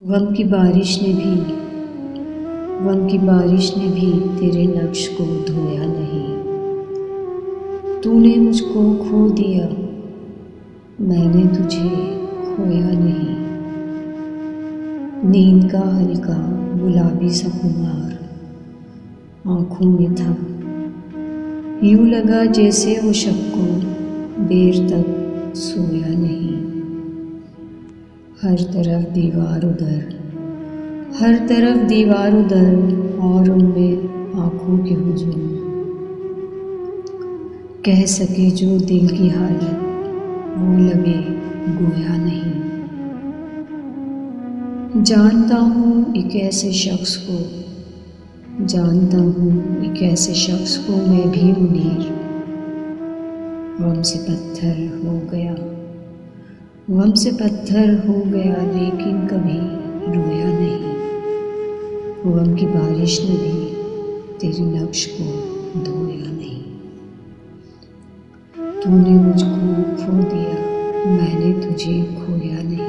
गम की बारिश ने भी तेरे नक्श को धोया नहीं। तूने मुझको खो दिया, मैंने तुझे खोया नहीं। नींद का हल्का गुलाबी सा खुमार आँखों में था, यूं लगा जैसे वो शब को देर तक सोया नहीं। हर तरफ दीवार उधर और उनमें आँखों के हुजूम। कह सके जो दिल की हालत वो लबे गोया नहीं। जानता हूँ एक ऐसे शख्स को मैं भी मुनीर। गम से पत्थर हो गया लेकिन कभी रोया नहीं। गम की बारिश ने भी तेरे नक्श को धोया नहीं। तूने मुझको खो दिया, मैंने तुझे खोया नहीं।